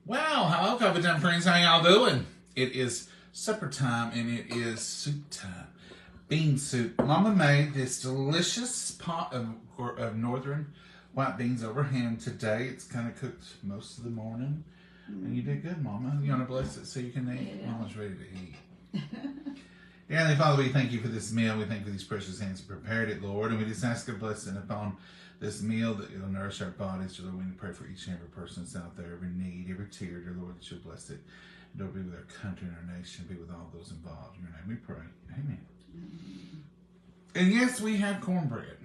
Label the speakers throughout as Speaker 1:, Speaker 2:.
Speaker 1: Well, hello, coffee time friends. How y'all doing? It is supper time and it is soup time. Bean soup. Mama made this delicious pot of northern white beans over ham today. It's kind of cooked most of the morning. And you did good, Mama. You want to bless it so you can eat? Yeah. Mama's ready to eat. Dear Heavenly Father, we thank you for this meal. We thank you for these precious hands that prepared it, Lord. And we just ask a blessing upon this meal that you'll nourish our bodies. Lord, we pray for each and every person that's out there, every need, every tear, dear Lord, that you'll bless it. And Lord, be with our country and our nation, be with all those involved. In your name we pray. Amen. And yes, we have cornbread.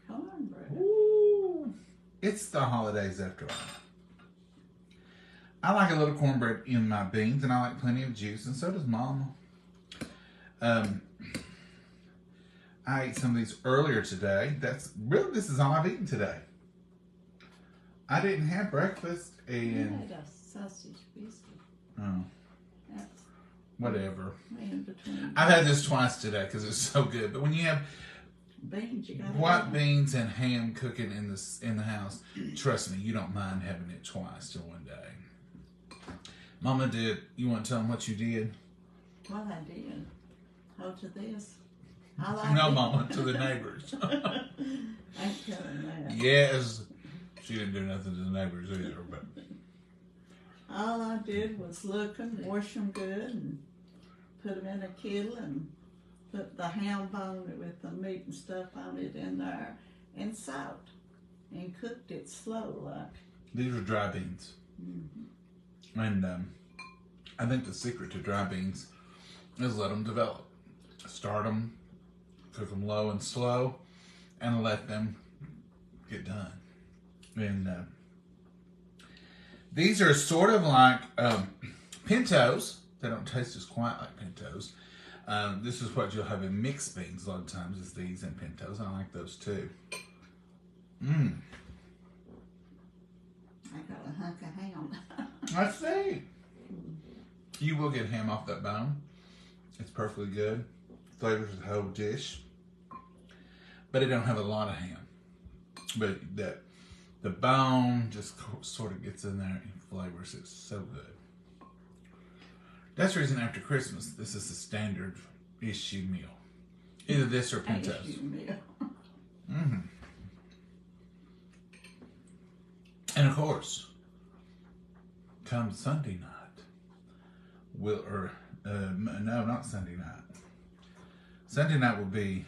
Speaker 2: Cornbread.
Speaker 1: Ooh. It's the holidays after all. I like a little cornbread in my beans, and I like plenty of juice, and so does Mama. I ate some of these earlier today. This is all I've eaten today. I didn't have breakfast, and
Speaker 2: You had a sausage biscuit.
Speaker 1: oh,
Speaker 2: That's
Speaker 1: whatever.
Speaker 2: in between.
Speaker 1: I've had this twice today because it's so good. But when you have
Speaker 2: Beans, you got
Speaker 1: white beans and ham cooking in the house, trust me, you don't mind having it twice in one day. Mama did. You want to tell them what you did?
Speaker 2: Well, I did. Hold to this. I like
Speaker 1: No,
Speaker 2: it.
Speaker 1: Mama, to the neighbors.
Speaker 2: I ain't telling that.
Speaker 1: Yes. She didn't do nothing to the neighbors either. But
Speaker 2: All I did was look them, wash them good, and put them in a kettle, and put the ham bone with the meat and stuff on it in there, and salt, and cooked it slow like.
Speaker 1: these are dry beans.
Speaker 2: Mm-hmm.
Speaker 1: And I think the secret to dry beans is let them develop. Start them, cook them low and slow, and let them get done. And these are sort of like pintos. They don't taste as quite like pintos. This is what you'll have in mixed beans a lot of times, is these and pintos. I like those too.
Speaker 2: I got a hunk of ham.
Speaker 1: I see. You will get ham off that bone. It's perfectly good. Flavors the whole dish. But it don't have a lot of ham. But the bone just sort of gets in there and flavors it so good. That's the reason after Christmas, this is the standard issue meal. Either this or pintos.
Speaker 2: Issue meal.
Speaker 1: Mm-hmm. And of course, come Sunday night, no, not Sunday night. Sunday night will be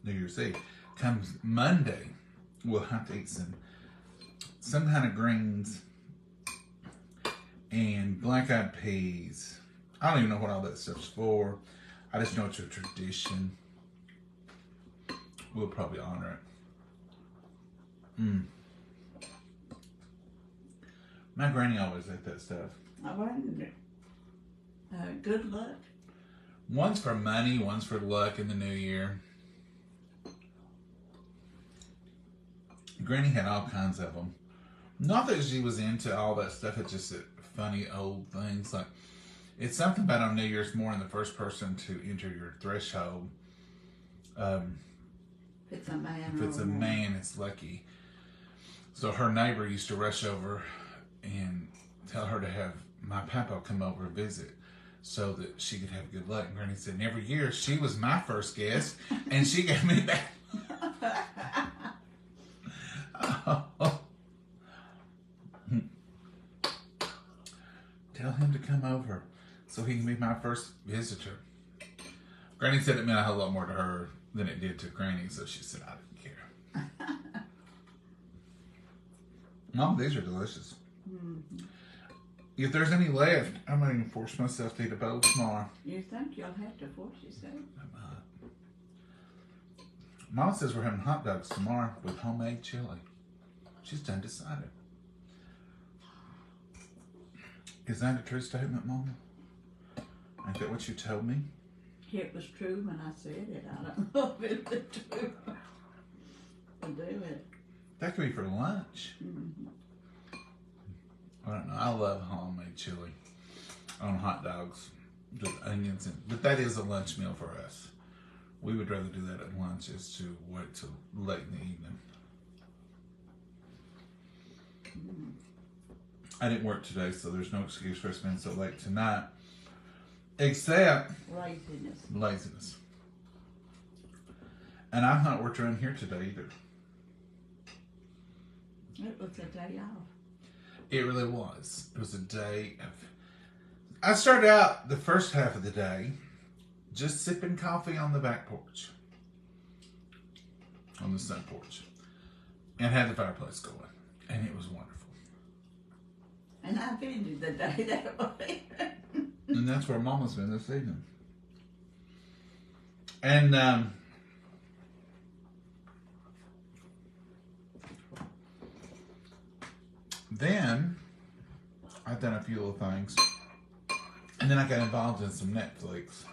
Speaker 1: New Year's Eve. Comes Monday, we'll have to eat some kind of greens and black-eyed peas. I don't even know what all that stuff's for. I just know it's a tradition. We'll probably honor it. My granny always ate that stuff.
Speaker 2: I wondered. Good luck.
Speaker 1: One's for money, one's for luck in the new year. Granny had all kinds of them. Not that she was into all that stuff, it's just funny old things. Like, it's something about on New Year's morning, the first person to enter your threshold.
Speaker 2: If it's a man.
Speaker 1: If it's a man, it's lucky. So her neighbor used to rush over and tell her to have my papa come over to visit so that she could have good luck. And Granny said, and every year she was my first guest and she gave me that. Oh. Tell him to come over so he can be my first visitor. Granny said it meant a whole lot more to her than it did to Granny, so she said, I didn't care. Mom, these are delicious.
Speaker 2: Mm-hmm.
Speaker 1: If there's any left, I'm going to force myself to eat a bowl tomorrow.
Speaker 2: You think you'll have to force yourself?
Speaker 1: Mom says we're having hot dogs tomorrow with homemade chili. She's done decided. Is that a true statement, Mama? Ain't that what you told me?
Speaker 2: It was true when I said it. I don't know if it was true. To do it.
Speaker 1: That could be for lunch.
Speaker 2: Mm-hmm.
Speaker 1: I don't know. I love homemade chili on hot dogs with onions. But that is a lunch meal for us. We would rather do that at lunch as to wait till late in the evening. I didn't work today, so there's no excuse for us being so late tonight. Except laziness. And I've not worked around here today either.
Speaker 2: It was a day off.
Speaker 1: It really was. It was a day of... I started out the first half of the day just sipping coffee on the back porch. On the sun porch. And had the fireplace going. And it was wonderful.
Speaker 2: And I've ended the day that way.
Speaker 1: And that's where Mama's been this evening. And then I've done a few little things. And then I got involved in some Netflix.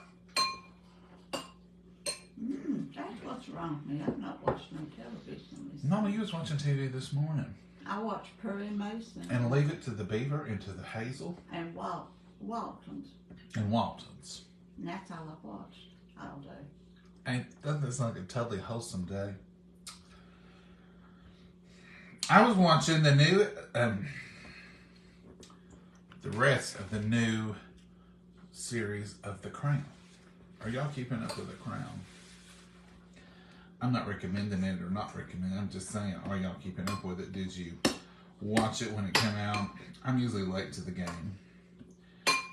Speaker 2: That's what's wrong with me. I've not watched no television.
Speaker 1: Mama, you was watching TV this morning.
Speaker 2: I watched Perry Mason.
Speaker 1: And Leave It to the Beaver and to the Hazel.
Speaker 2: And Waltons.
Speaker 1: And Waltons.
Speaker 2: And that's all I've watched all day.
Speaker 1: And that's like a totally wholesome day. I was watching the new, the rest of the new series of The Crown. Are y'all keeping up with The Crown? I'm not recommending it or not recommending it. I'm just saying, are y'all keeping up with it? Did you watch it when it came out? I'm usually late to the game.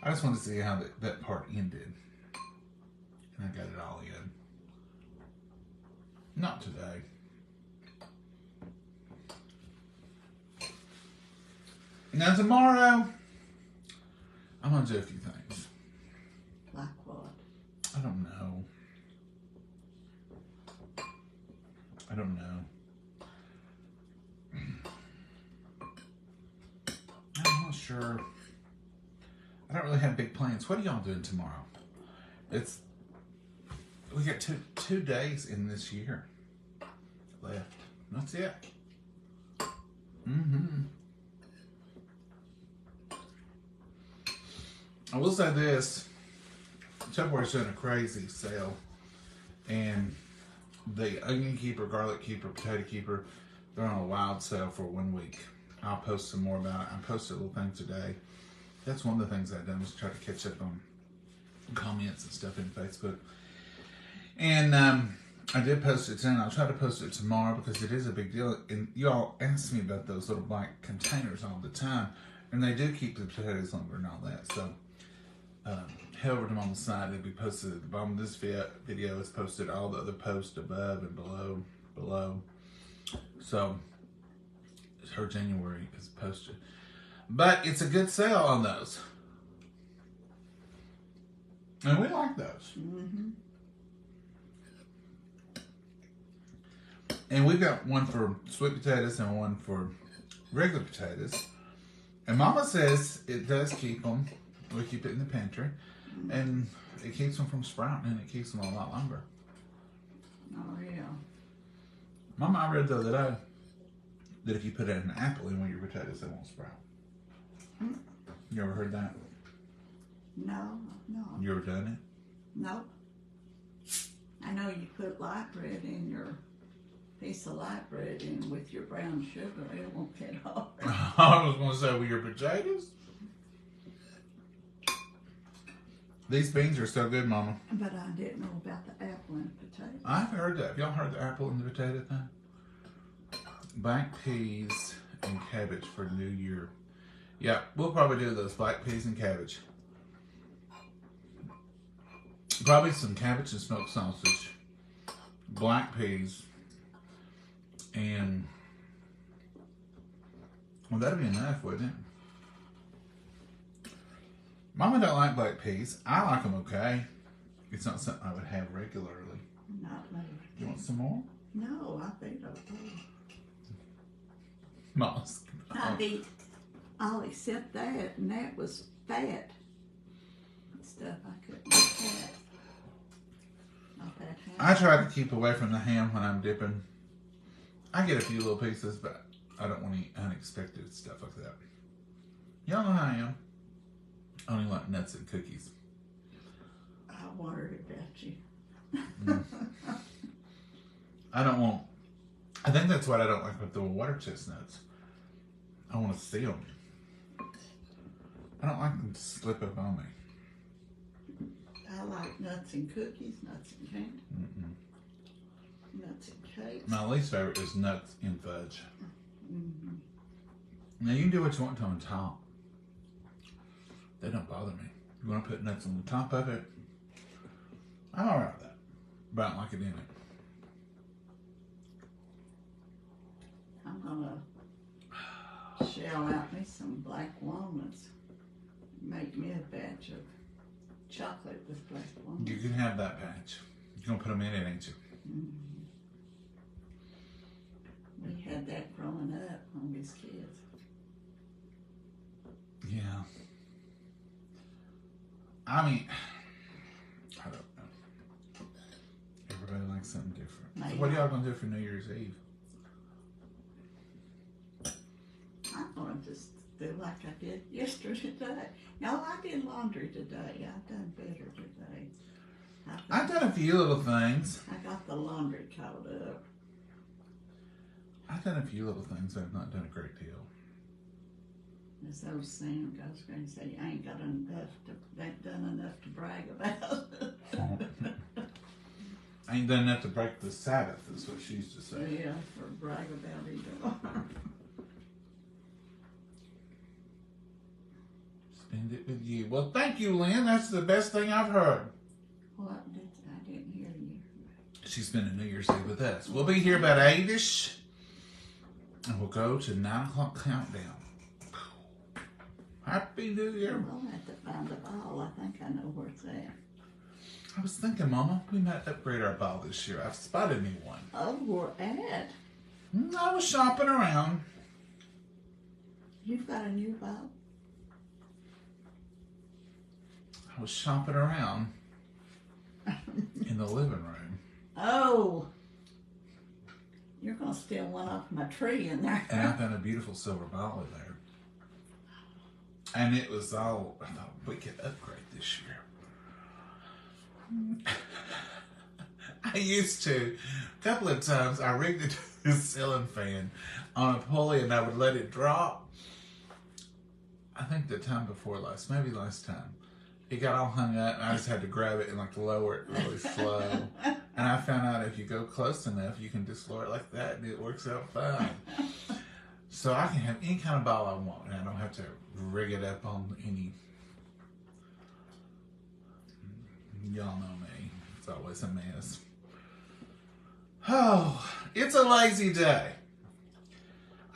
Speaker 1: I just want to see how that part ended. And I got it all in. Not today. Now tomorrow, I'm going to do a few things.
Speaker 2: Like what?
Speaker 1: I don't know. I'm not sure. I don't really have big plans. What are y'all doing tomorrow? We got two days in this year left. That's it. I will say this. Tupperware's doing a crazy sale. And the onion keeper, garlic keeper, potato keeper, they're on a wild sale for 1 week. I'll post some more about it. I posted a little thing today. That's one of the things I've done was try to catch up on comments and stuff in Facebook. And I did post it today, and I'll try to post it tomorrow because it is a big deal. And you all ask me about those little black containers all the time. And they do keep the potatoes longer and all that. So head over to Mama's side. It'll be posted at the bottom of this video. It's posted all the other posts above and below. So her January is posted. But it's a good sale on those. And we like those. And we've got one for sweet potatoes and one for regular potatoes. And Mama says it does keep them. We keep it in the pantry. And it keeps them from sprouting and it keeps them a lot longer.
Speaker 2: Oh, yeah.
Speaker 1: Mama, I read the other day that if you put an apple in one of your potatoes, they won't sprout. You ever heard that?
Speaker 2: No.
Speaker 1: You ever done it?
Speaker 2: No. I know you put light bread in your piece of light bread in with your brown sugar. It won't get off.
Speaker 1: I was going to say, with your potatoes? These beans are so good, Mama.
Speaker 2: But I didn't know about the apple and potato.
Speaker 1: I've heard that. Have y'all heard the apple and the potato thing? Black peas and cabbage for New Year. Yeah, we'll probably do those black peas and cabbage. Probably some cabbage and smoked sausage. Black peas. And, well, that'd be enough, wouldn't it? Mama don't like black peas. I like them okay. It's not something I would have regularly.
Speaker 2: Not me.
Speaker 1: You want some more?
Speaker 2: No, I think okay.
Speaker 1: Mama's.
Speaker 2: I'd eat all except that, and that was fat. Stuff I couldn't have. Not that ham.
Speaker 1: I try to keep away from the ham when I'm dipping. I get a few little pieces, but I don't want to eat unexpected stuff like that. Y'all know how I am. I only like nuts and cookies.
Speaker 2: I worried about you.
Speaker 1: I think that's what I don't like with the water chestnuts. I want to see them. I don't like them to slip up on me.
Speaker 2: I like nuts and cookies, nuts and candy, nuts and cakes.
Speaker 1: My least favorite is nuts and fudge.
Speaker 2: Mm-hmm.
Speaker 1: Now you can do what you want to on top. They don't bother me. You want to put nuts on the top of it? I'm alright with that. But I don't like it in it.
Speaker 2: I'm gonna shell out me some black walnuts. Make me a batch of chocolate with black walnuts.
Speaker 1: You can have that patch. You're going to put them in it, ain't you?
Speaker 2: Mm-hmm. We had that growing up when we was kids.
Speaker 1: Yeah. I mean, I don't know. Everybody likes something different. So what are y'all going to do for New Year's Eve?
Speaker 2: I'm going to just do like I did yesterday. No, I did laundry today. I've done better today.
Speaker 1: I've done a few little things.
Speaker 2: I got the laundry caught up.
Speaker 1: I've done a few little things. I've not done a great deal.
Speaker 2: As old Sam goes around and say, I ain't got enough ain't done enough to brag about.
Speaker 1: I ain't done enough to break the Sabbath, is what she used to say.
Speaker 2: Yeah, or brag about either.
Speaker 1: Spend it with you. Well, thank you, Lynn. That's the best thing I've heard.
Speaker 2: What? I didn't hear you.
Speaker 1: She's spending New Year's Eve with us. We'll be here about 8-ish. And we'll go to 9 o'clock countdown. Happy New Year.
Speaker 2: We'll have to find the ball. I think I know where it's at.
Speaker 1: I was thinking, Mama, we might upgrade our ball this year. I've spotted me one.
Speaker 2: Oh, we're at?
Speaker 1: I was shopping around.
Speaker 2: You've got a new ball?
Speaker 1: I was shopping around in the living room.
Speaker 2: Oh! You're going to steal one off my tree in there.
Speaker 1: And I found a beautiful silver ball in there. And it was all, I thought, we could upgrade this year. I used to. A couple of times, I rigged it to the ceiling fan on a pulley and I would let it drop. I think the time before last, maybe last time, it got all hung up and I just had to grab it and like lower it really slow. And I found out if you go close enough, you can just lower it like that and it works out fine. So I can have any kind of ball I want and I don't have to rig it up on any. Y'all know me. It's always a mess. Oh, it's a lazy day.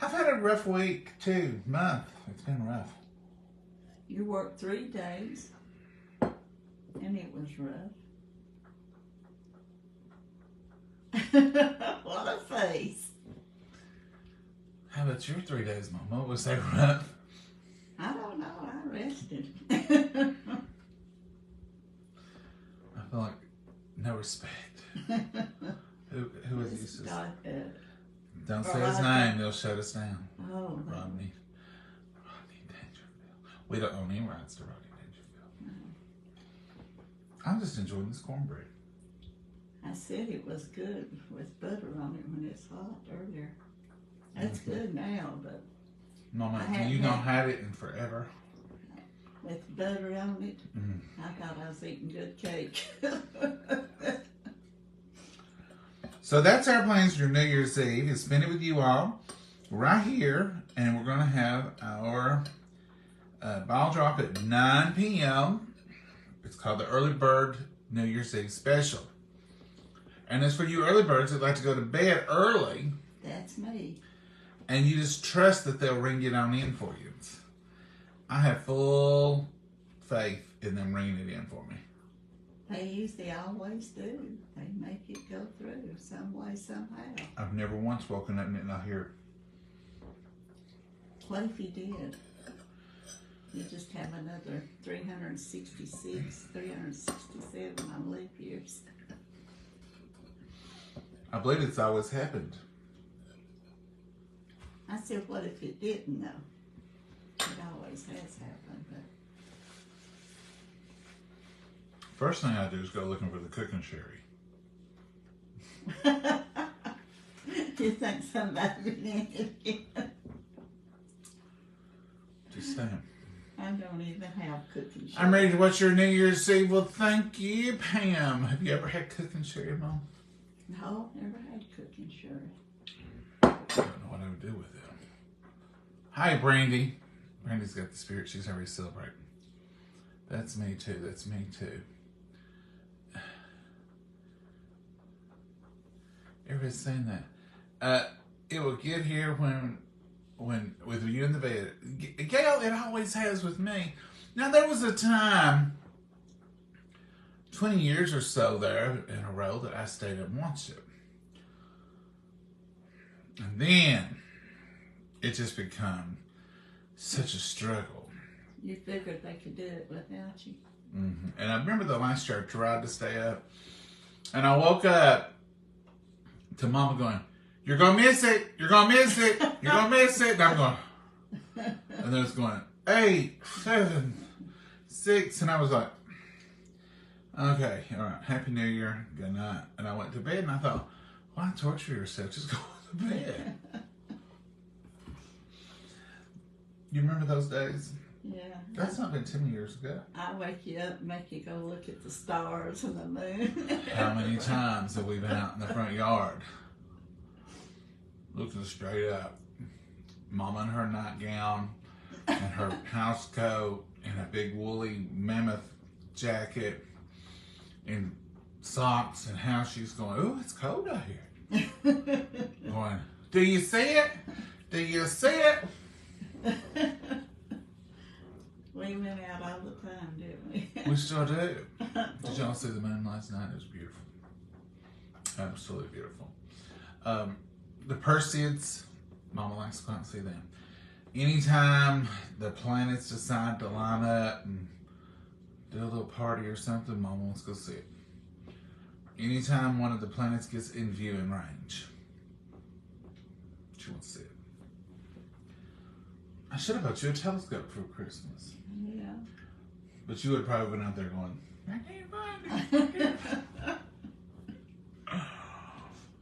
Speaker 1: I've had a rough week too, month. It's been rough.
Speaker 2: You worked 3 days and it was rough. What a face.
Speaker 1: How about your 3 days, Mama? Was that rough?
Speaker 2: I don't know. I rested.
Speaker 1: I feel like no respect. Who was he? Don't say his name. They'll shut us down.
Speaker 2: Oh,
Speaker 1: Rodney Dangerfield. We don't own any rights to Rodney Dangerfield.
Speaker 2: no.
Speaker 1: I'm just enjoying this cornbread.
Speaker 2: I said it was good with butter on it when it's hot earlier. That's good now, but
Speaker 1: Mama,
Speaker 2: I
Speaker 1: you
Speaker 2: hadn't
Speaker 1: don't
Speaker 2: had-
Speaker 1: have it in forever.
Speaker 2: with butter on it,
Speaker 1: Mm.
Speaker 2: I thought I was eating good cake.
Speaker 1: So that's our plans for New Year's Eve. Is spend it with you all right here, and we're going to have our ball drop at 9 p.m. It's called the Early Bird New Year's Eve Special. And as for you early birds that like to go to bed early,
Speaker 2: That's me.
Speaker 1: and you just trust that they'll ring it on in for you. I have full faith in them ringing it in for me.
Speaker 2: They usually always do. They make it go through some way, somehow.
Speaker 1: I've never once woken up and not hear.
Speaker 2: What if you did? You just have another 366, 367 on leap years.
Speaker 1: I believe it's always happened.
Speaker 2: I said, what if it didn't, though? It always has happened, but
Speaker 1: First thing I do is go looking for the cooking sherry.
Speaker 2: you think somebody did it again?
Speaker 1: Just saying.
Speaker 2: I don't even have cooking sherry.
Speaker 1: I'm ready to watch your New Year's Eve. Well, thank you, Pam. Have you ever had cooking sherry, Mom?
Speaker 2: No, never had cooking sherry.
Speaker 1: I don't know what I would do with it. Hi, Brandy. Brandy's got the spirit. She's already celebrating. That's me too. That's me too. Everybody's saying that. It will get here when with you in the bed. Gail, it always has with me. Now there was a time, 20 years or so there in a row that I stayed up and watched it. And then it just become such a struggle.
Speaker 2: You figured they could do it without you.
Speaker 1: Mm-hmm. And I remember the last year I tried to stay up, and I woke up to Mama going, "You're gonna miss it. You're gonna miss it. You're gonna miss it." And I'm going, and then it's going 8, 7, 6, and I was like, "Okay, all right. Happy New Year. Good night." And I went to bed, and I thought, "Why torture yourself? Just go to bed." You remember those days?
Speaker 2: Yeah.
Speaker 1: That's not been 10 years ago.
Speaker 2: I wake you up and make you go look at the stars and the moon.
Speaker 1: How many times have we been out in the front yard looking straight up? Mama in her nightgown and her house coat and a big woolly mammoth jacket and socks, and how she's going, "Oh, it's cold out here." Going, "Do you see it? Do you see it?"
Speaker 2: We went out all the time, didn't we?
Speaker 1: We still do. Did y'all see the moon last night? It was beautiful. Absolutely beautiful. The Perseids, Mama likes to go out and see them. Anytime the planets decide to line up and do a little party or something, Mama wants to go see it. Anytime one of the planets gets in viewing range, she wants to see it. I should have bought you a telescope for Christmas.
Speaker 2: Yeah.
Speaker 1: But you would have probably been out there going, "I can't find it."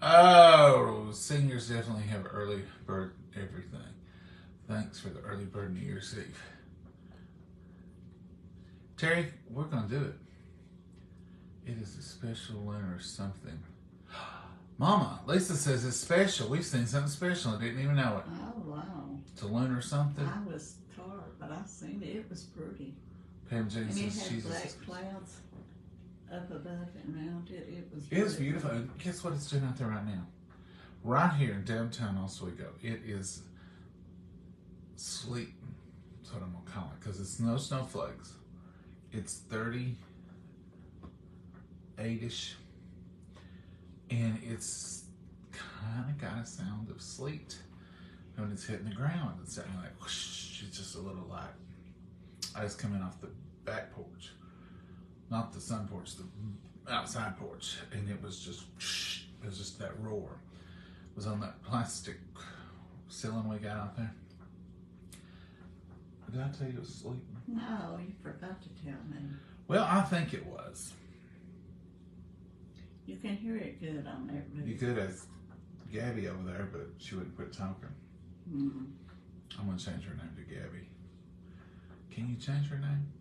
Speaker 1: Oh, seniors definitely have early bird everything. Thanks for the early bird New Year's Eve. Terry, we're going to do it. It is a special lunar something. Mama, Lisa says it's special. We've seen something special and didn't even know it.
Speaker 2: Oh, wow.
Speaker 1: It's a lunar something.
Speaker 2: I was tired, but I seen it. It was pretty.
Speaker 1: Pam Jane
Speaker 2: And it
Speaker 1: says
Speaker 2: had
Speaker 1: Jesus.
Speaker 2: black clouds up above and around it. It was
Speaker 1: It is beautiful. And guess what it's doing out there right now? Right here in downtown Oswego. It is sleeting. That's what I'm going to call it. Because it's no snowflakes. It's 38-ish. And it's kind of got a sound of sleet when it's hitting the ground. It's sounding like whoosh. It's just a little light. I just come in off the back porch. Not the sun porch, the outside porch. And it was just whoosh. It was just that roar. It was on that plastic ceiling we got out there. Did I tell you it was sleeping?
Speaker 2: No, you forgot to tell me.
Speaker 1: Well, I think it was.
Speaker 2: You can hear it good on that roof.
Speaker 1: You could ask Gabby over there, but she wouldn't quit talking.
Speaker 2: Mm-hmm.
Speaker 1: I'm going to change her name to Gabby. Can you change her name?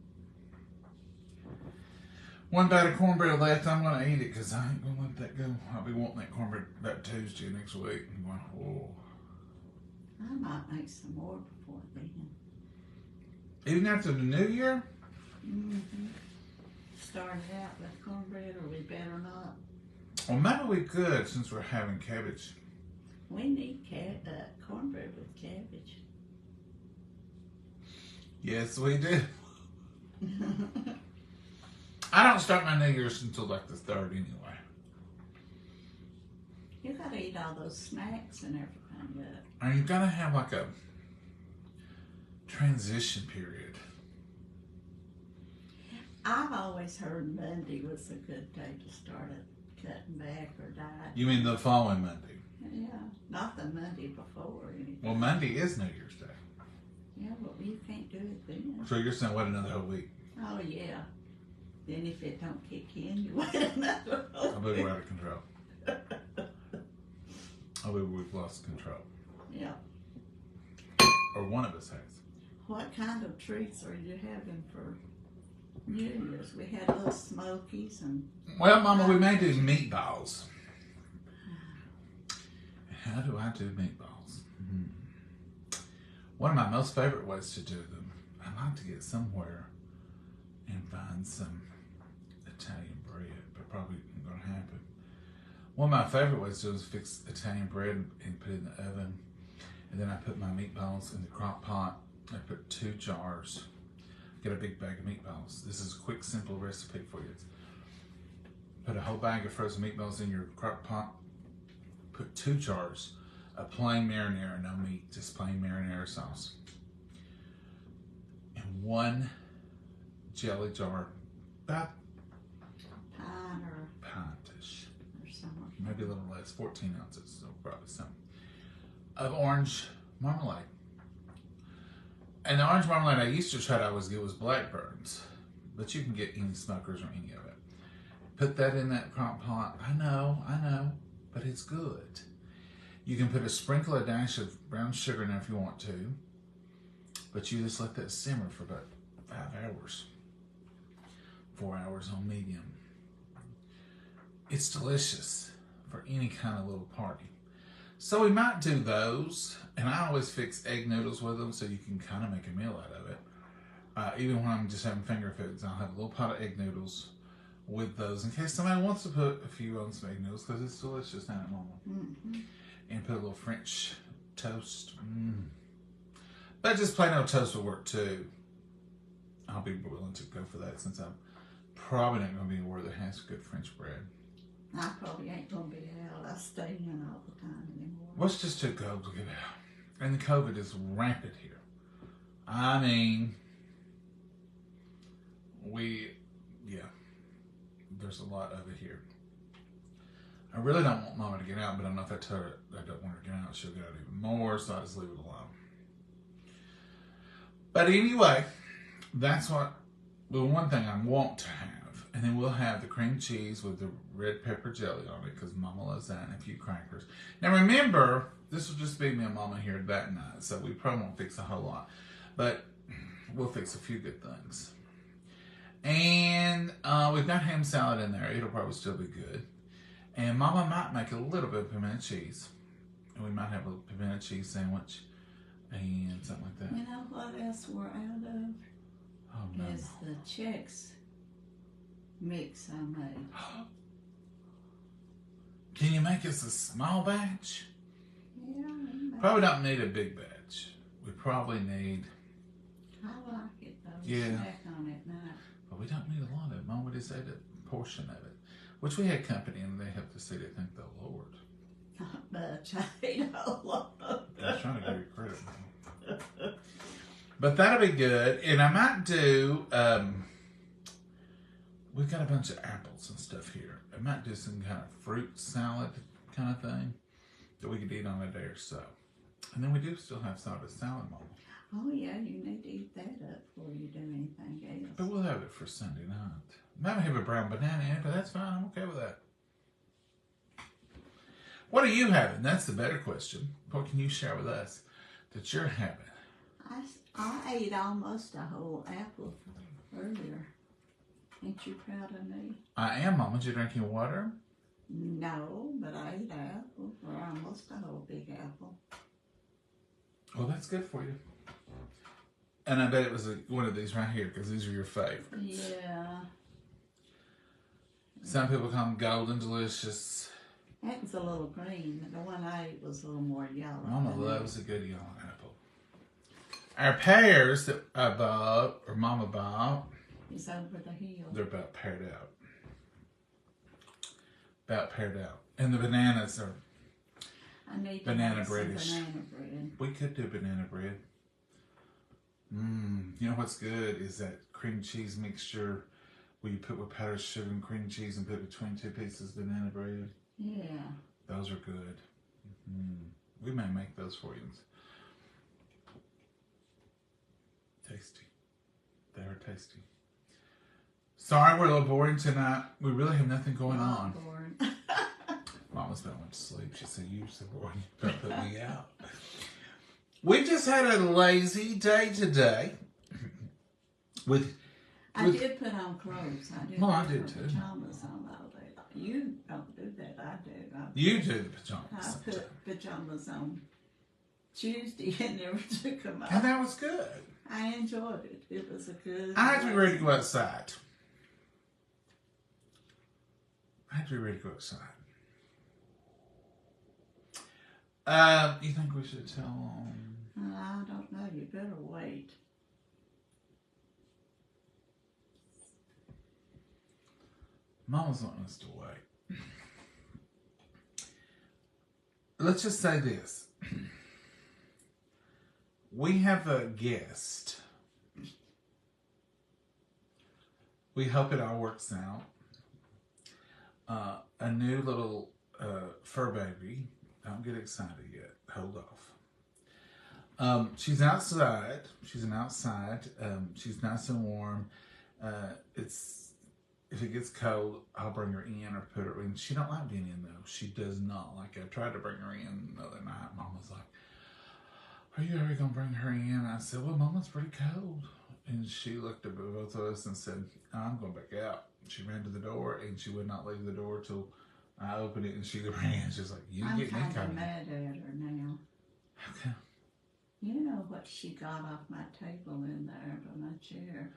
Speaker 1: One bite of cornbread left. I'm going to eat it because I ain't going to let that go. I'll be wanting that cornbread that Tuesday next week. I'm going, whoa.
Speaker 2: I might make some more before then.
Speaker 1: Even after the new year?
Speaker 2: Mm-hmm. Starting out with cornbread, or we better not.
Speaker 1: Well, maybe we could, since we're having cabbage.
Speaker 2: We need cornbread with cabbage.
Speaker 1: Yes, we do. I don't start my New Year's until like the 3rd anyway.
Speaker 2: You gotta eat all those snacks and everything up.
Speaker 1: And you've got to have like a transition period.
Speaker 2: I've always heard Monday was a good day to start it cutting back or dieting.
Speaker 1: You mean the following Monday?
Speaker 2: Yeah, not the Monday before or anything.
Speaker 1: Well, Monday is New Year's Day.
Speaker 2: Yeah, but you can't do it then.
Speaker 1: So you're saying wait another whole week?
Speaker 2: Oh, yeah. Then if it don't kick in, you wait another whole
Speaker 1: I believe
Speaker 2: week.
Speaker 1: we're out of control. I believe we've lost control.
Speaker 2: Yeah.
Speaker 1: Or one of us has.
Speaker 2: what kind of treats are you having for New Year's? We had little smokies and...
Speaker 1: Well, Mama, we may do meatballs. How do I do meatballs? One of my most favorite ways to do them, I like to get somewhere and find some Italian bread, but probably not going to happen. One of my favorite ways to do is fix Italian bread and put it in the oven. And then I put my meatballs in the crock pot. I put 2 jars. Get a big bag of meatballs. This is a quick, simple recipe for you. Put a whole bag of frozen meatballs in your crock pot. Put 2 jars of plain marinara, no meat, just plain marinara sauce. And 1 jelly jar, about pintish,
Speaker 2: or something.
Speaker 1: Maybe a little less, 14 ounces, so probably some, of orange marmalade. And the orange marmalade I used to try to always get was Blackburn's, but you can get any Smokers or any of it. Put that in that crock pot. I know, but it's good. You can put a dash of brown sugar in there if you want to, but you just let that simmer for about 5 hours. 4 hours on medium. It's delicious for any kind of little party. So we might do those, and I always fix egg noodles with them so you can kind of make a meal out of it. Even when I'm just having finger foods, I'll have a little pot of egg noodles with those in case somebody wants to put a few on some egg noodles because it's delicious, isn't it, Mama? And put a little French toast. But just plain old toast will work too. I'll be willing to go for that since I'm probably not going to be aware that has good French bread.
Speaker 2: I probably ain't going to be out. I stay in all the time anymore.
Speaker 1: What's just too cold to get out? And the COVID is rampant here. I mean, there's a lot of it here. I really don't want Mama to get out, but I don't know if I tell her I don't want her to get out, she'll get out even more, so I just leave it alone. But anyway, that's the one thing I want to have. And then we'll have the cream cheese with the red pepper jelly on it because Mama loves that, and a few crackers. Now remember, this will just be me and Mama here that night, so we probably won't fix a whole lot. But we'll fix a few good things. And we've got ham salad in there. It'll probably still be good. And Mama might make a little bit of pimento cheese. And we might have a pimento cheese sandwich and something like that.
Speaker 2: You know what else we're out of?
Speaker 1: Oh, no.
Speaker 2: Is the Chex mix I made.
Speaker 1: Can you make us a small batch?
Speaker 2: Yeah.
Speaker 1: Probably don't need a big batch. We probably need...
Speaker 2: I like it though.
Speaker 1: Yeah.
Speaker 2: Snack on it night.
Speaker 1: But we don't need a lot of it. Mom, we just ate a portion of it. Which we had company and they helped us eat it, thank the Lord.
Speaker 2: Not much. I ate a lot of it.
Speaker 1: I was trying to give you credit, Mom. But that'll be good. And I might do... we've got a bunch of apples and stuff here. I might do some kind of fruit salad kind of thing that we could eat on a day or so. And then we do still have some of the salad, Mama.
Speaker 2: Oh yeah, you need to eat that up before you do anything else.
Speaker 1: But we'll have it for Sunday night. Might have a brown banana in it, but that's fine. I'm okay with that. What are you having? That's the better question. What can you share with us that you're having?
Speaker 2: I ate almost a whole apple earlier. Ain't you proud of me?
Speaker 1: I am, Mama. Did you drinking water?
Speaker 2: No, but I ate an apple, or almost a whole big apple.
Speaker 1: Well, that's good for you. And I bet it was one of these right here, because these are your favorites.
Speaker 2: Yeah.
Speaker 1: Some people call them golden delicious.
Speaker 2: That was a little green. The one I ate was a little more yellow.
Speaker 1: Mama loves a good yellow apple. Our pears that I bought, or Mama bought,
Speaker 2: is over the hill.
Speaker 1: they're about paired out. About paired out. And the bananas are
Speaker 2: I need
Speaker 1: banana
Speaker 2: to have
Speaker 1: breadish.
Speaker 2: some banana bread.
Speaker 1: We could do banana bread. You know what's good is that cream cheese mixture where you put with powdered sugar and cream cheese and put between 2 pieces of banana bread.
Speaker 2: Yeah.
Speaker 1: Those are good. We may make those for you. Tasty. They are tasty. Sorry we're a little boring tonight. We really have nothing going on.
Speaker 2: Boring.
Speaker 1: Mama's about went to sleep. She said, you're so boring. You better put me out. We just had a lazy day today.
Speaker 2: I did put on clothes. I did.
Speaker 1: Well, I did too.
Speaker 2: Pajamas on all day. You don't do that. I do.
Speaker 1: You do the pajamas.
Speaker 2: I put pajamas on Tuesday and never took them off.
Speaker 1: And that was good.
Speaker 2: I enjoyed it. It was a good.
Speaker 1: I had to be ready to go outside. You think we should tell them?
Speaker 2: I don't know. You better wait.
Speaker 1: Mama's wanting us to wait. Let's just say this. We have a guest. We hope it all works out. A new little fur baby. Don't get excited yet. Hold off. She's outside. She's outside. She's nice and warm. If it gets cold, I'll bring her in or put her in. She don't like being in though. She does not like it. I tried to bring her in the other night. Mom was like, "Are you ever gonna bring her in?" I said, "Well, Mama's pretty cold." And she looked at both of us and said, "I'm going back out." She ran to the door and she would not leave the door till I opened it, and she ran. She's like, "You get me
Speaker 2: I'm kind
Speaker 1: coming."
Speaker 2: of mad at her now.
Speaker 1: Okay.
Speaker 2: You know what she got off my table in there under my chair?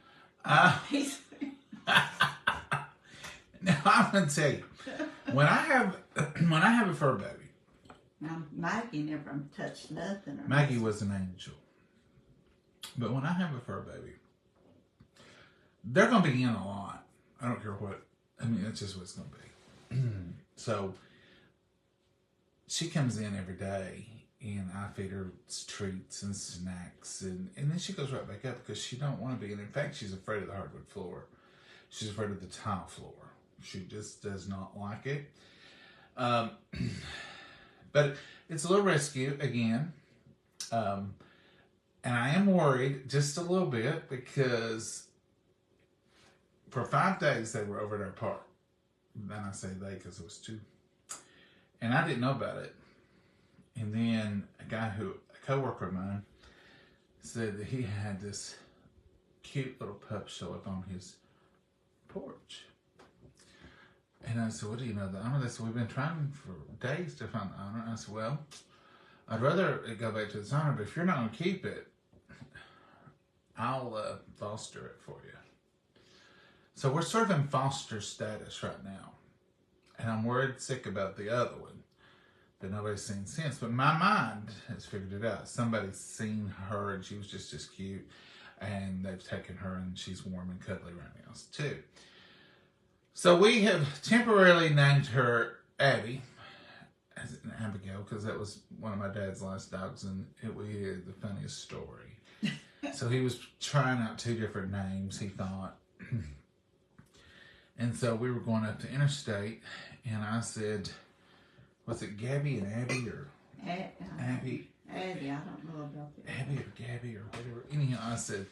Speaker 1: Now I'm gonna tell you, when I have a fur baby.
Speaker 2: Now Maggie never touched nothing.
Speaker 1: Maggie was an angel, but when I have a fur baby, they're gonna be in a lot. I don't care what. I mean, that's just what it's gonna be. So she comes in every day, and I feed her treats and snacks, and then she goes right back up because she don't want to be in. In fact, she's afraid of the hardwood floor. She's afraid of the tile floor. She just does not like it. But it's a little rescue again. And I am worried just a little bit because for 5 days they were over at our park. Then I say they because it was 2. And I didn't know about it. And then a coworker of mine, said that he had this cute little pup show up on his porch. And I said, "What do you know the owner?" They said, "We've been trying for days to find the owner." And I said, "Well, I'd rather it go back to its owner, but if you're not going to keep it, I'll foster it for you." So we're sort of in foster status right now. And I'm worried sick about the other one that nobody's seen since. But my mind has figured it out. Somebody's seen her and she was just as cute. And they've taken her and she's warm and cuddly right now too. So we have temporarily named her Abby, as in Abigail, because that was one of my dad's last dogs, and we had the funniest story. So he was trying out 2 different names, he thought. And so we were going up the interstate, and I said, was it Gabby and Abby, or Abby?
Speaker 2: Abby, I don't know about that.
Speaker 1: Abby or Gabby or whatever. Anyhow, I said,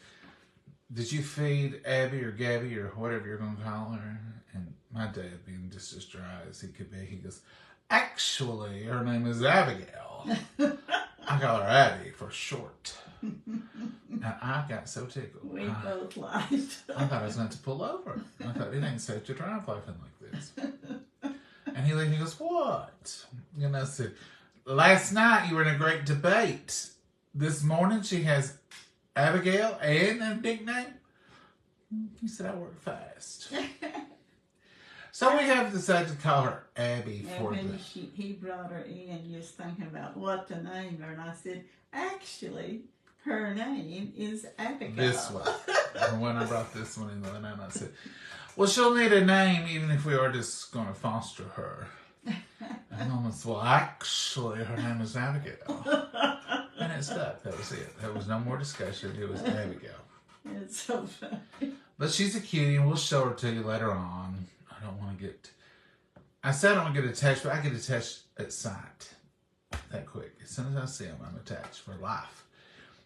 Speaker 1: "Did you feed Abby or Gabby or whatever you're going to call her?" And my dad, being just as dry as he could be, he goes, "Actually, her name is Abigail. I call her Abby for short." And I got so tickled.
Speaker 2: We both laughed.
Speaker 1: I thought I was going to pull over. I thought, it ain't safe to drive laughing like this. And he looked and he goes, "What?" And I said, "Last night you were in a great debate. This morning she has Abigail and a nickname." He said, "I work fast." So we have decided to call her Abby for
Speaker 2: And when he brought her in, just thinking about what to name her, and I said, "Actually, her name is Abigail."
Speaker 1: This one. And when I brought this one in the other night, I said, "Well, she'll need a name even if we are just going to foster her." And Mama said, "Well, actually, her name is Abigail." And it stuck. That was it. There was no more discussion. It was Abigail.
Speaker 2: It's so funny.
Speaker 1: But she's a cutie, and we'll show her to you later on. I don't want to get... I said I don't want to get attached, but I get attached at sight. That quick. As soon as I see them, I'm attached for life.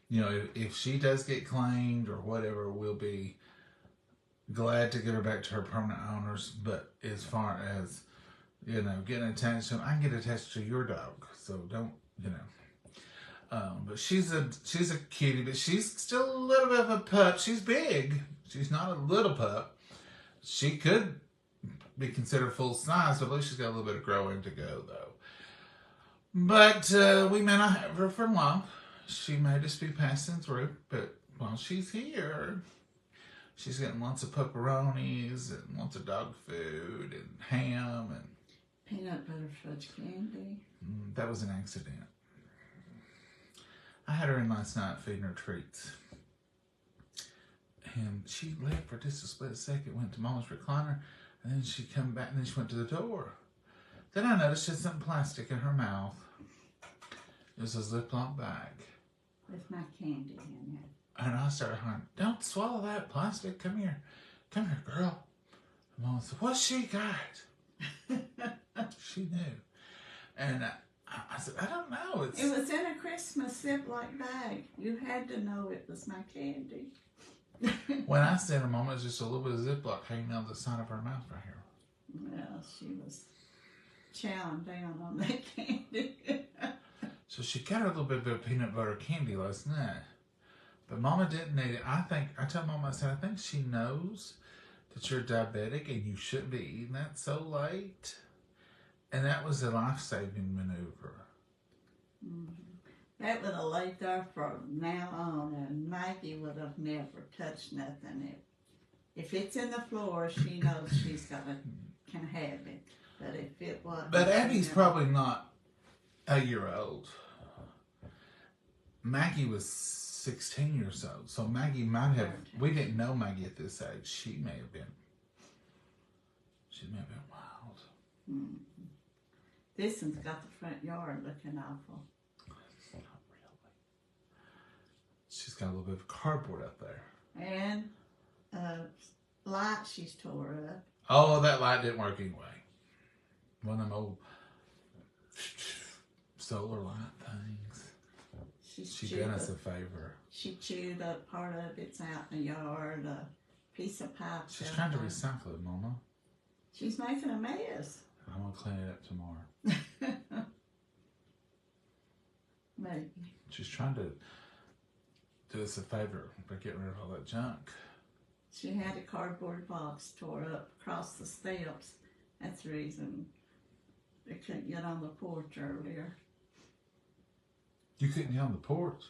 Speaker 1: You know, if she does get claimed or whatever, we'll be glad to give her back to her permanent owners. But as far as, you know, getting attached to them, I can get attached to your dog. So don't, you know. But she's a cutie, but she's still a little bit of a pup. She's big. She's not a little pup. She could be considered full size, but at least she's got a little bit of growing to go, though. But we may not have her for long. She may just be passing through, but while she's here, she's getting lots of pepperonis and lots of dog food and ham and
Speaker 2: peanut butter fudge candy.
Speaker 1: That was an accident. I had her in last night feeding her treats. And she left for just a split second, went to Mama's recliner, and then she come back and then she went to the door. Then I noticed she had some plastic in her mouth. It was a Ziploc bag.
Speaker 2: With my candy in it.
Speaker 1: And I started hollering, "Don't swallow that plastic. Come here. Come here, girl." And Mama said, "What's she got?" She knew. And I said, "I don't know."
Speaker 2: It was in a Christmas Ziploc bag. You had to know it was my candy.
Speaker 1: When I said her Mama, it was just a little bit of Ziploc hanging out the side of her mouth right here.
Speaker 2: Well, she was chowing down on that candy.
Speaker 1: So she got her a little bit of peanut butter candy last night. But Mama didn't need it. I told Mama, I said, "I think she knows that you're diabetic and you shouldn't be eating that so late." And that was a life-saving maneuver.
Speaker 2: Mm-hmm. That would have laid there from now on, and Maggie would have never touched nothing. If it's in the floor, she knows can have it. But if it wasn't...
Speaker 1: But Abby's probably not a year old. Maggie was 16 years old. So Maggie might have... We didn't know Maggie at this age. She may have been wild.
Speaker 2: Mm-hmm. This one's got the front yard looking awful.
Speaker 1: Not really. She's got a little bit of cardboard up there.
Speaker 2: And light she's tore up.
Speaker 1: Oh, that light didn't work anyway. One of them old solar light things. She did us a favor.
Speaker 2: She chewed up part of it's out in the yard, a piece of pipe.
Speaker 1: She's trying to recycle it, Mama.
Speaker 2: She's making a mess.
Speaker 1: I'm going to clean it up tomorrow.
Speaker 2: Maybe.
Speaker 1: She's trying to do us a favor by getting rid of all that junk.
Speaker 2: She had a cardboard box tore up across the steps. That's the reason they couldn't get on the porch earlier.
Speaker 1: You couldn't get on the porch?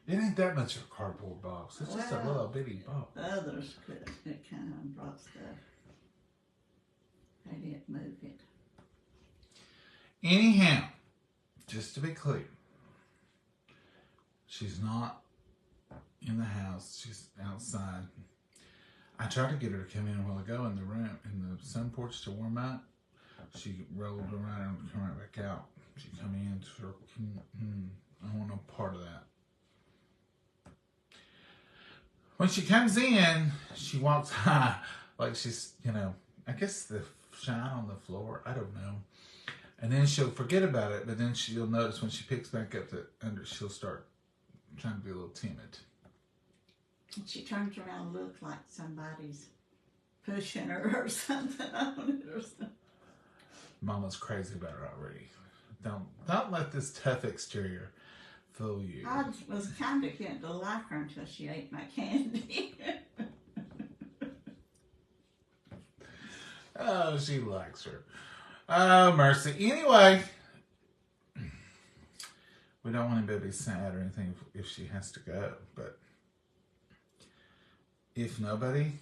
Speaker 1: It ain't that much of a cardboard box. It's just a little bitty box.
Speaker 2: The others could. It kind of brought stuff. They didn't move it.
Speaker 1: Anyhow, just to be clear, she's not in the house. She's outside. I tried to get her to come in a while ago in the room, in the sun porch to warm up. She rolled around and came right back out. She come in, I want no part of that. When she comes in, she walks high, like she's, I guess the shine on the floor. I don't know. And then she'll forget about it, but then she'll notice when she picks back up she'll start trying to be a little timid.
Speaker 2: She turns around and looks like somebody's pushing her or something on it or something.
Speaker 1: Mama's crazy about her already. Don't let this tough exterior fool you.
Speaker 2: I was kind of getting to like her until she ate my candy.
Speaker 1: Oh, she likes her. Oh, mercy. Anyway, we don't want anybody to be sad or anything if she has to go, but if nobody,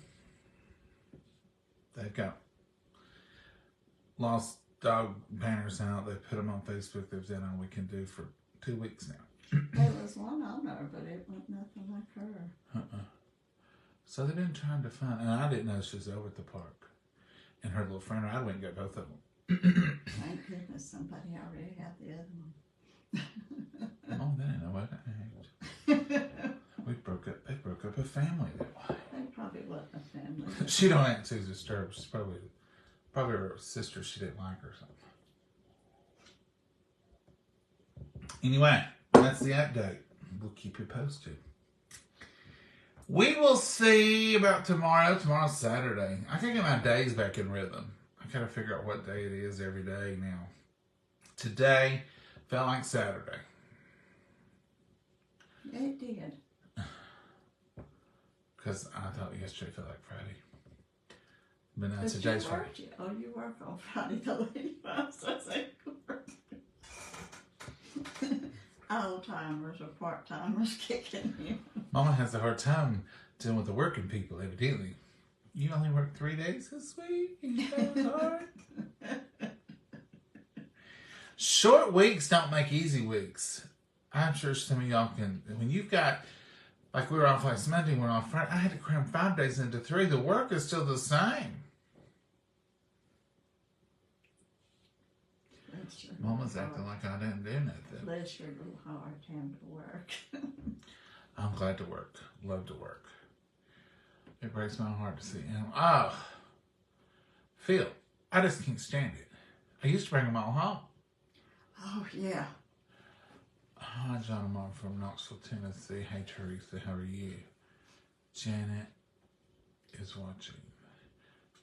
Speaker 1: they've got lost dog banners out. They put them on Facebook. They've done all we can do for 2 weeks now.
Speaker 2: There was one on there, but it wasn't nothing like her.
Speaker 1: So they've been trying to find, and I didn't know she was over at the park. And her little friend, I went and got both of them.
Speaker 2: Thank goodness somebody already had the other one.
Speaker 1: Oh, they didn't know what I had. They broke up a family that way.
Speaker 2: They probably wasn't a family.
Speaker 1: She don't act too disturbed. She's probably her sister, she didn't like her or something. Anyway, that's the update. We'll keep you posted. We will see about tomorrow. Tomorrow's Saturday. I gotta get my days back in rhythm. I gotta figure out what day it is every day now. Today felt like Saturday.
Speaker 2: It did.
Speaker 1: Because I thought yesterday felt like Friday. But now
Speaker 2: But
Speaker 1: today's
Speaker 2: you
Speaker 1: Friday.
Speaker 2: worked, you work on Friday though anyway, so they work. Old timers or part timers kicking in.
Speaker 1: Mama has a hard time dealing with the working people, evidently. You only work 3 days this week? That's hard. Short weeks don't make easy weeks. I'm sure some of y'all can. When you've got, like we were off last Monday, we're off Friday. I had to cram 5 days into 3. The work is still the same. Mama's acting like I didn't do nothing.
Speaker 2: Bless your little heart having to work.
Speaker 1: I'm glad to work. Love to work. It breaks my heart to see him. Oh, Phil, I just can't stand it. I used to bring them all home.
Speaker 2: Oh, yeah.
Speaker 1: Hi, John and Mom from Knoxville, Tennessee. Hey, Teresa, how are you? Janet is watching.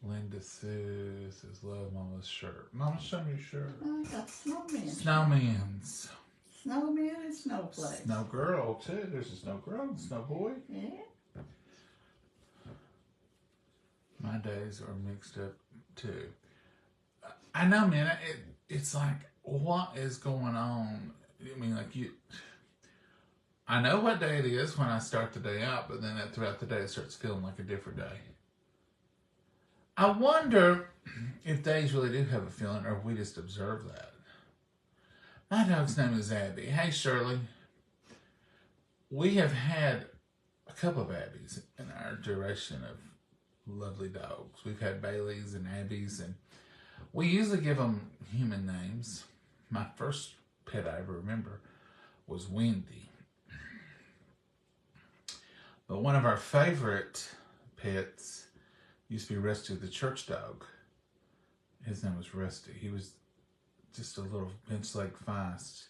Speaker 1: Linda Sue says, love Mama's shirt. Mama, show me your shirt.
Speaker 2: I got snowmen.
Speaker 1: Snowman's.
Speaker 2: Snowman and snowflakes.
Speaker 1: Snow girl, too. There's a snow girl and snow boy.
Speaker 2: Yeah.
Speaker 1: My days are mixed up, too. I know, man. It's like, what is going on? I mean, like I know what day it is when I start the day out, but then throughout the day it starts feeling like a different day. I wonder if days really do have a feeling, or if we just observe that. My dog's name is Abby. Hey, Shirley. We have had a couple of Abbies in our duration of lovely dogs. We've had Baileys and Abbies, and we usually give them human names. My first pet I ever remember was Wendy. But one of our favorite pets used to be Rusty the church dog. His name was Rusty. He was just a little bench leg feist.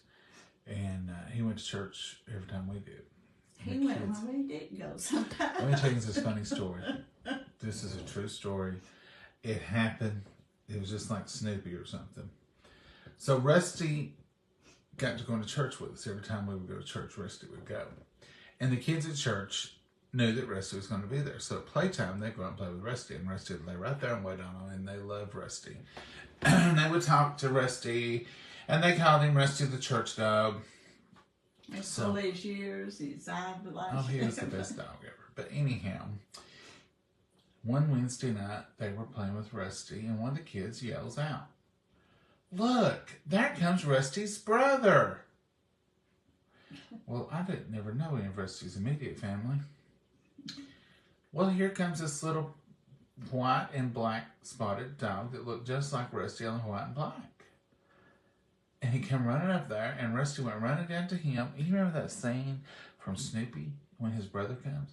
Speaker 1: And he went to church every time we did.
Speaker 2: He went when we didn't go sometimes.
Speaker 1: Let me tell you this funny story. This is a true story. It happened. It was just like Snoopy or something. So Rusty got to go to church with us. Every time we would go to church, Rusty would go. And the kids at church knew that Rusty was going to be there. So at playtime, they'd go out and play with Rusty. And Rusty would lay right there and wait on them. And they loved Rusty. And they would talk to Rusty. And they called him Rusty the church dog.
Speaker 2: And so, all these years, he's died the last
Speaker 1: Oh, he was the best dog ever. But anyhow, one Wednesday night, they were playing with Rusty. And one of the kids yells out, "Look, there comes Rusty's brother." Well, I didn't never know any of Rusty's immediate family. Well, here comes this little white and black spotted dog that looked just like Rusty on the white and black. And he came running up there, and Rusty went running down to him. You remember that scene from Snoopy when his brother comes?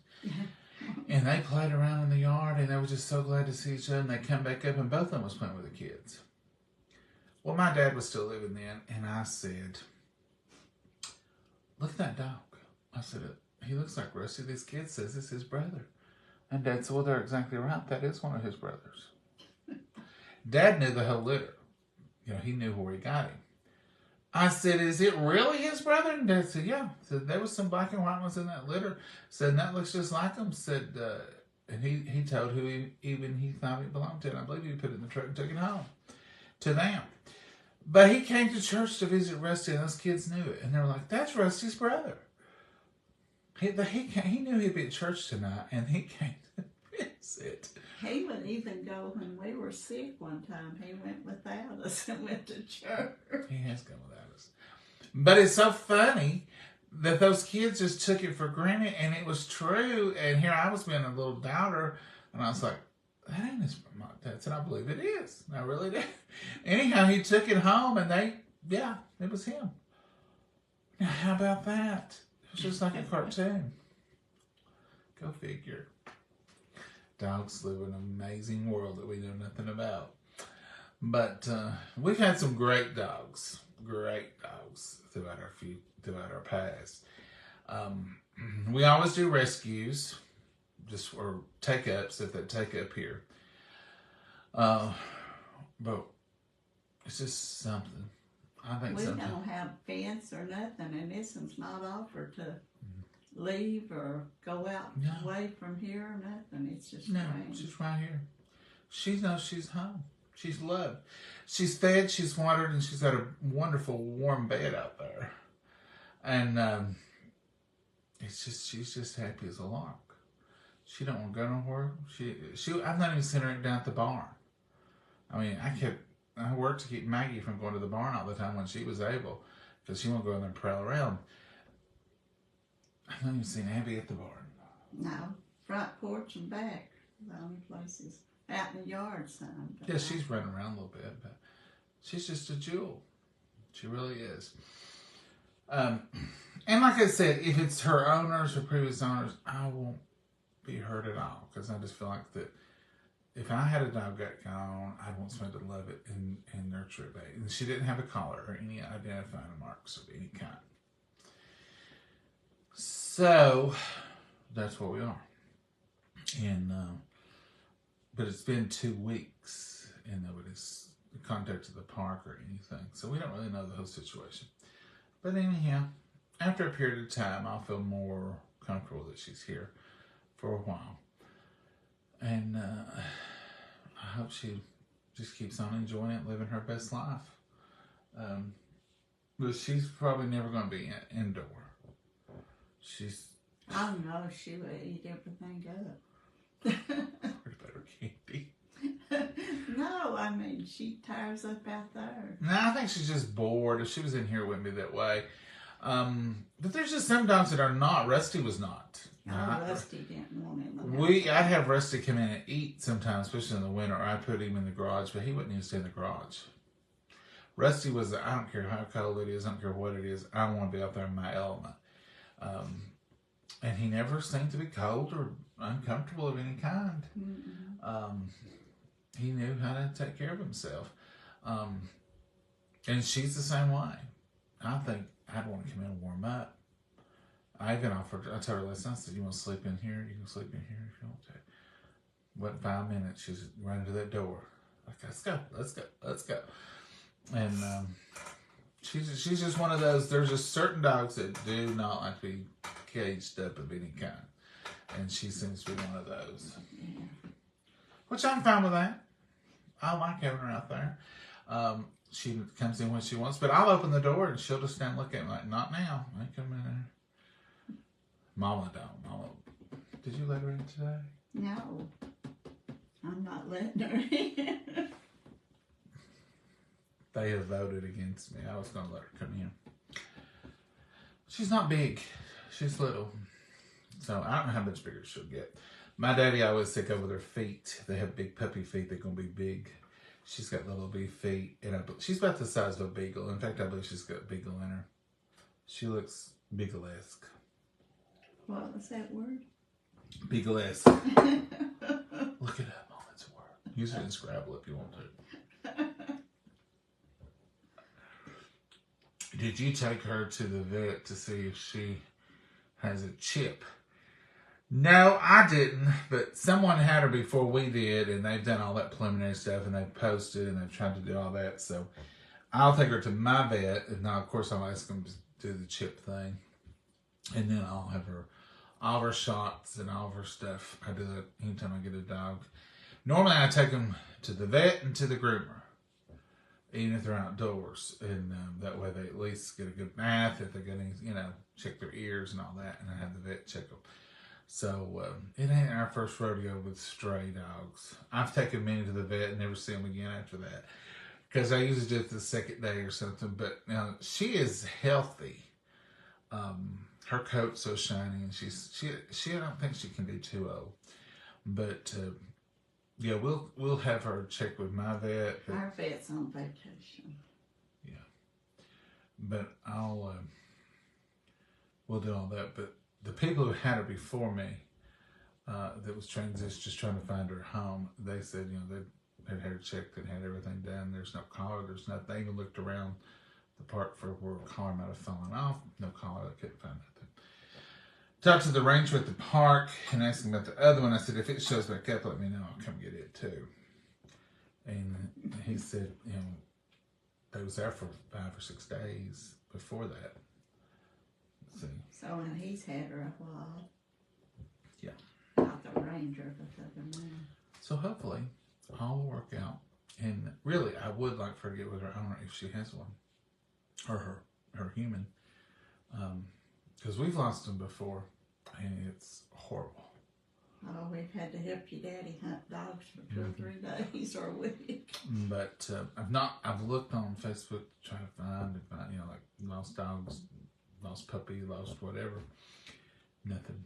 Speaker 1: And they played around in the yard, and they were just so glad to see each other. And they come back up, and both of them was playing with the kids. Well, my dad was still living then, and I said, "Look at that dog." I said, "He looks like Rusty. This kid says it's his brother." And Dad said, "Well, they're exactly right. That is one of his brothers." Dad knew the whole litter. You know, he knew where he got him. I said, "Is it really his brother?" And Dad said, "Yeah." Said, "There was some black and white ones in that litter." Said, "And that looks just like him." Said, and he told who he thought it belonged to. And I believe he put it in the truck and took it home to them. But he came to church to visit Rusty, and those kids knew it. And they were like, "That's Rusty's brother." He knew he'd be at church tonight, and he came to visit.
Speaker 2: He would even go when we were sick one time. He went without us and went to church.
Speaker 1: He has gone without us. But it's so funny that those kids just took it for granted, and it was true. And here I was being a little doubter, and I was like, "That ain't his mom." Dad said, "I believe it is." And I really did. Anyhow, he took it home, and it was him. Now, how about that? It's just like a cartoon. Go figure. Dogs live in an amazing world that we know nothing about. But we've had some great dogs throughout our past. We always do rescues, or take-ups if they take up here. But it's just something. I think
Speaker 2: we
Speaker 1: something.
Speaker 2: don't have fence or nothing, and this one's not offered to leave or go out
Speaker 1: No.
Speaker 2: away from here or nothing. It's just
Speaker 1: No,
Speaker 2: strange.
Speaker 1: she's right here. She knows she's home. She's loved. She's fed, she's watered, and she's got a wonderful warm bed out there. And it's just she's just happy as a lark. She don't want to go nowhere. I've not even seen her down at the barn. I mean, I worked to keep Maggie from going to the barn all the time when she was able, because she won't go in there and prowl around. I've not even seen Abby at the barn.
Speaker 2: No, front porch and back, the only places. Out in the yard some.
Speaker 1: Yeah, she's running around a little bit, but she's just a jewel. She really is. And like I said, if it's her owners or previous owners, I won't be hurt at all, because I just feel like that if I had a dog that gone, I'd want somebody to love it and nurture it. And she didn't have a collar or any identifying marks of any kind. So that's where we are. And but it's been 2 weeks and nobody's contacted the park or anything, so we don't really know the whole situation. But anyhow, after a period of time, I'll feel more comfortable that she's here for a while. And I hope she just keeps on enjoying it, living her best life. But she's probably never going to be indoor.
Speaker 2: Oh no, she would eat everything up.
Speaker 1: Better candy.
Speaker 2: No, I mean, she tires up out there.
Speaker 1: No, I think she's just bored. If she was in here, it wouldn't be that way. But there's just some dogs that are not. Rusty was not.
Speaker 2: Rusty didn't want him.
Speaker 1: I'd have Rusty come in and eat sometimes, especially in the winter, or I'd put him in the garage, but he wouldn't even stay in the garage. Rusty was, I don't care how cold it is, I don't care what it is, I want to be out there in my element. And he never seemed to be cold or uncomfortable of any kind. He knew how to take care of himself. And she's the same way. I think I'd want to come in and warm up. I even offered, I told her last night, I said, you want to sleep in here? You can sleep in here if you want to. Went 5 minutes, she's running to that door. Like, let's go. And she's just one of those, there's just certain dogs that do not like to be caged up of any kind. And she seems to be one of those. Which I'm fine with that. I like having her out there. She comes in when she wants, but I'll open the door and she'll just stand and look at me like, not now. I ain't coming in there. Mama don't. Mama, did you let her in today?
Speaker 2: No. I'm not letting her in.
Speaker 1: They have voted against me. I was going to let her come in. She's not big. She's little. So I don't know how much bigger she'll get. My daddy always sick over their feet. They have big puppy feet. They're going to be big. She's got little bitty feet. And she's about the size of a beagle. In fact, I believe she's got a beagle in her. She looks beagle-esque.
Speaker 2: What was that word?
Speaker 1: Beagle-esque. Look it up, Mom. It's a word. Use it in Scrabble if you want to. Did you take her to the vet to see if she has a chip? No, I didn't, but someone had her before we did, and they've done all that preliminary stuff, and they've posted, and they've tried to do all that, so I'll take her to my vet, and now, of course, I'll ask them to do the chip thing, and then I'll have her all of her shots and all of her stuff. I do that anytime I get a dog. Normally, I take them to the vet and to the groomer, even if they're outdoors, and that way they at least get a good bath, if they're getting, check their ears and all that, and I have the vet check them. So, it ain't our first rodeo with stray dogs. I've taken many to the vet and never see them again after that. Because I usually do it the second day or something. But now she is healthy. Her coat's so shiny, and she I don't think she can be too old. But, yeah, we'll have her check with my vet. But,
Speaker 2: our vet's on vacation.
Speaker 1: Yeah. But we'll do all that. But the people who had her before me, that was just trying to find her home, they said, they'd had her checked and had everything done. There's no collar, there's nothing. They even looked around the park for where a collar might have fallen off. No collar, they couldn't find nothing. Talked to the ranger at the park and asked him about the other one. I said, if it shows back up, let me know. I'll come get it too. And he said, they was there for 5 or 6 days before that. Let's see.
Speaker 2: So, and he's had her a while.
Speaker 1: Yeah.
Speaker 2: Not the Ranger, but the other man.
Speaker 1: So hopefully all will work out. And really, I would like for her to get with her owner if she has one. Or her human. Because we've lost them before. And it's horrible.
Speaker 2: Oh, we've had to help your daddy hunt dogs for 2 or 3 days or a week.
Speaker 1: But I've looked on Facebook to try to find, like lost dogs, lost puppy, lost whatever. Nothing.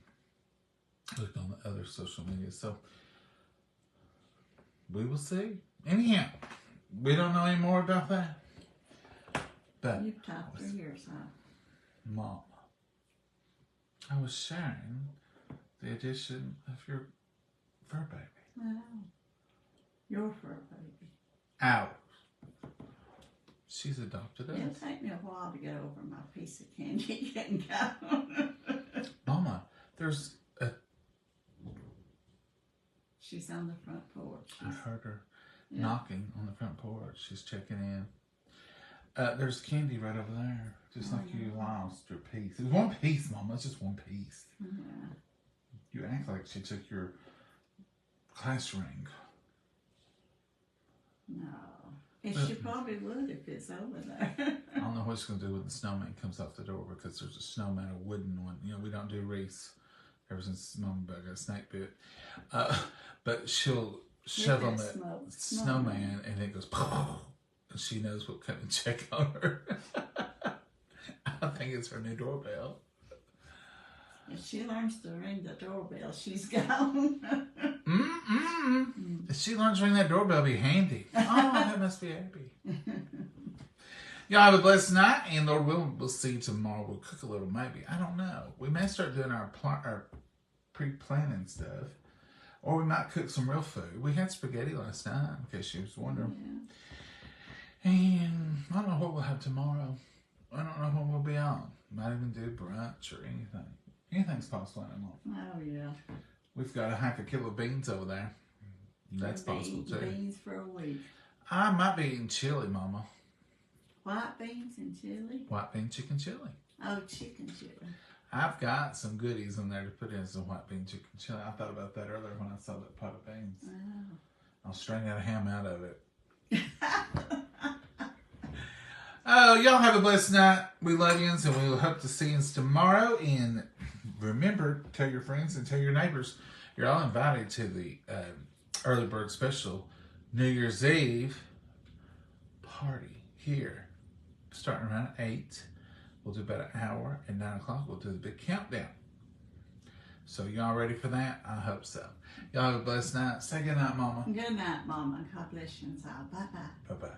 Speaker 1: Looked on the other social media. So we will see. Anyhow, we don't know any more about that. But
Speaker 2: You've talked for years, huh?
Speaker 1: Mom, I was sharing the addition of your fur baby.
Speaker 2: Wow. Your fur baby.
Speaker 1: Ours. She's adopted us.
Speaker 2: It'll take me a while to get over my piece of candy getting gone.
Speaker 1: Mama, there's a...
Speaker 2: She's on the front porch.
Speaker 1: I heard her knocking on the front porch. She's checking in. There's candy right over there. Just like you lost your piece. It was one piece, Mama. It's just one piece.
Speaker 2: Yeah.
Speaker 1: You act like she took your class ring.
Speaker 2: No. And she probably would if it's over there.
Speaker 1: I don't know what she's going to do when the snowman comes off the door because there's a snowman, a wooden one. You know, we don't do wreaths ever since Mama got a snake bit. But she'll shove on that snowman and it goes, and she knows what kind of check on her. I think it's her new doorbell.
Speaker 2: If she learns to ring the doorbell, she's gone.
Speaker 1: If she learns to ring that doorbell, it'll be handy. Oh, that must be happy. Y'all have a blessed night, and Lord willing, we'll see you tomorrow. We'll cook a little, maybe. I don't know. We may start doing our pre-planning stuff, or we might cook some real food. We had spaghetti last night, in case you was wondering. Yeah. And I don't know what we'll have tomorrow. I don't know what we'll be on. Might even do brunch or anything. Anything's possible anymore.
Speaker 2: Oh, yeah.
Speaker 1: We've got a half a kilo of beans over there. That's possible, too.
Speaker 2: Beans for a week.
Speaker 1: I might be eating chili, Mama.
Speaker 2: White beans and chili?
Speaker 1: White bean chicken chili.
Speaker 2: Oh, chicken chili.
Speaker 1: I've got some goodies in there to put in some white bean chicken chili. I thought about that earlier when I saw that pot of beans.
Speaker 2: Wow.
Speaker 1: I'll strain that ham out of it. Oh, y'all have a blessed night. We love you, and we will hope to see you tomorrow. And remember, tell your friends and tell your neighbors. You're all invited to the Early Bird Special New Year's Eve party here. Starting around 8. We'll do about an hour. At 9 o'clock, we'll do the big countdown. So y'all ready for that? I hope so. Y'all have a blessed night. Say good night, Mama.
Speaker 2: Good night, Mama. God bless you all. Bye-bye.
Speaker 1: Bye-bye.